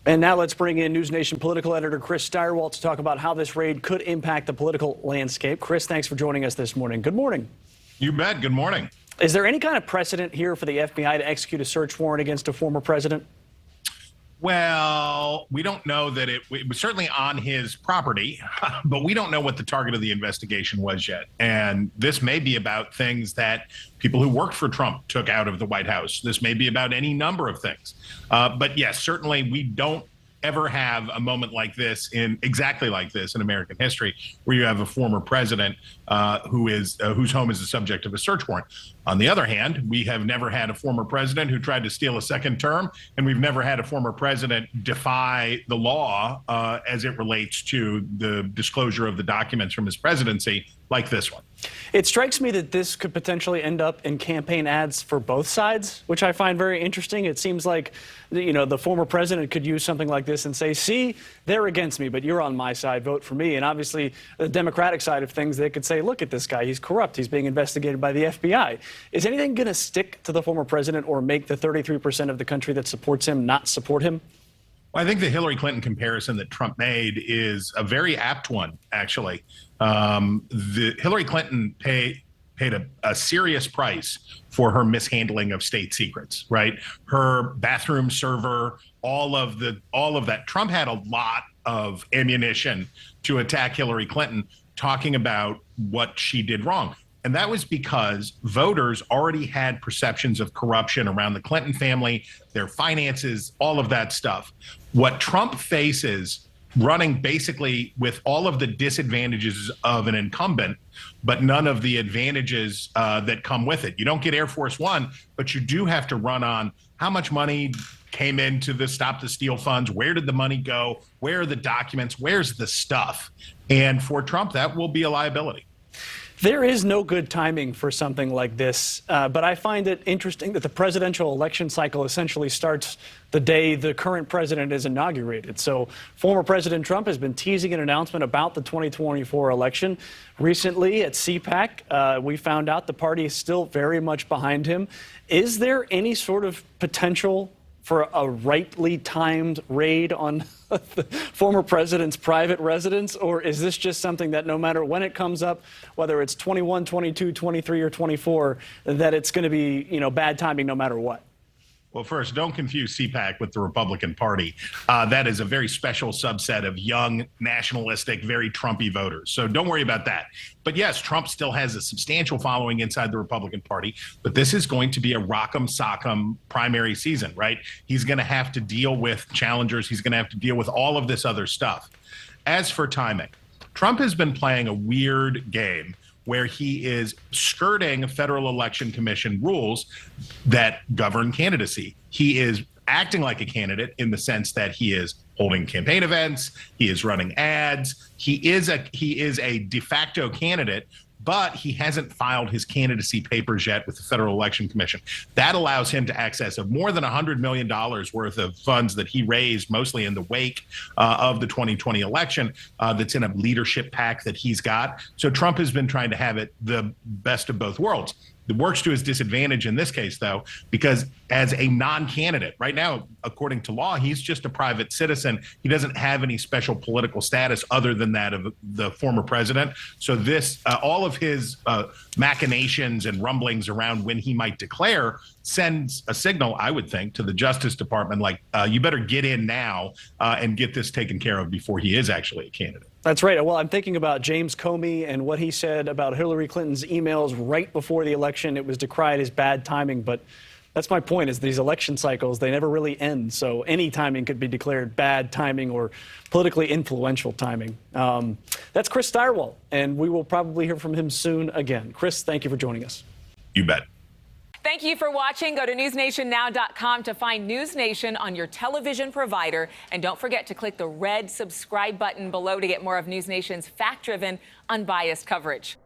And now let's bring in NewsNation political editor Chris Stirewalt to talk about how this raid could impact the political landscape. Chris, thanks for joining us this morning. Good morning. You bet. Good morning. Is there any kind of precedent here for the FBI to execute a search warrant against a former president? Well, we don't know that it was certainly on his property, but we don't know what the target of the investigation was yet. And this may be about things that people who worked for Trump took out of the White House. This may be about any number of things. But yes, certainly we don't ever have a moment like this exactly like this in American history, where you have a former president whose home is the subject of a search warrant. On the other hand, we have never had a former president who tried to steal a second term, and we've never had a former president defy the law as it relates to the disclosure of the documents from his presidency like this one. It strikes me that this could potentially end up in campaign ads for both sides, which I find very interesting. It seems like, the former president could use something like this and say, see, they're against me, but you're on my side, vote for me. And obviously, the Democratic side of things, they could say, look at this guy, he's corrupt, he's being investigated by the FBI. Is anything going to stick to the former president or make the 33% of the country that supports him not support him? Well, I think the Hillary Clinton comparison that Trump made is a very apt one, actually. The Hillary Clinton paid a serious price for her mishandling of state secrets, right? Her bathroom server, all of that. Trump had a lot of ammunition to attack Hillary Clinton, talking about what she did wrong. And that was because voters already had perceptions of corruption around the Clinton family, their finances, all of that stuff. What Trump faces, running basically with all of the disadvantages of an incumbent, but none of the advantages that come with it. You don't get Air Force One, but you do have to run on how much money came into the Stop the Steal funds, where did the money go, where are the documents, where's the stuff? And for Trump, that will be a liability. There is no good timing for something like this, but I find it interesting that the presidential election cycle essentially starts the day the current president is inaugurated. So former President Trump has been teasing an announcement about the 2024 election. Recently at CPAC, we found out the party is still very much behind him. Is there any sort of potential for a rightly timed raid on the former president's private residence? Or is this just something that no matter when it comes up, whether it's 21, 22, 23, or 24, that it's going to be, bad timing no matter what? Well, first, don't confuse CPAC with the Republican Party. That is a very special subset of young, nationalistic, very Trumpy voters. So don't worry about that. But yes, Trump still has a substantial following inside the Republican Party. But this is going to be a rock'em sock'em primary season, right? He's going to have to deal with challengers. He's going to have to deal with all of this other stuff. As for timing, Trump has been playing a weird game where he is skirting Federal Election Commission rules that govern candidacy. He is acting like a candidate in the sense that he is holding campaign events, he is running ads, he is a de facto candidate, but he hasn't filed his candidacy papers yet with the Federal Election Commission. That allows him to access more than $100 million worth of funds that he raised, mostly in the wake of the 2020 election, that's in a leadership pack that he's got. So Trump has been trying to have it the best of both worlds. It works to his disadvantage in this case, though, because as a non-candidate, right now, according to law, he's just a private citizen. He doesn't have any special political status other than that of the former president. So this, all of his machinations and rumblings around when he might declare sends a signal, I would think, to the Justice Department, like, you better get in now and get this taken care of before he is actually a candidate. That's right. Well, I'm thinking about James Comey and what he said about Hillary Clinton's emails right before the election. It was decried as bad timing, but that's my point, is these election cycles, they never really end. So any timing could be declared bad timing or politically influential timing. That's Chris Stirewalt, and we will probably hear from him soon again. Chris, thank you for joining us. You bet. Thank you for watching. Go to newsnationnow.com to find NewsNation on your television provider. And don't forget to click the red subscribe button below to get more of NewsNation's fact-driven, unbiased coverage.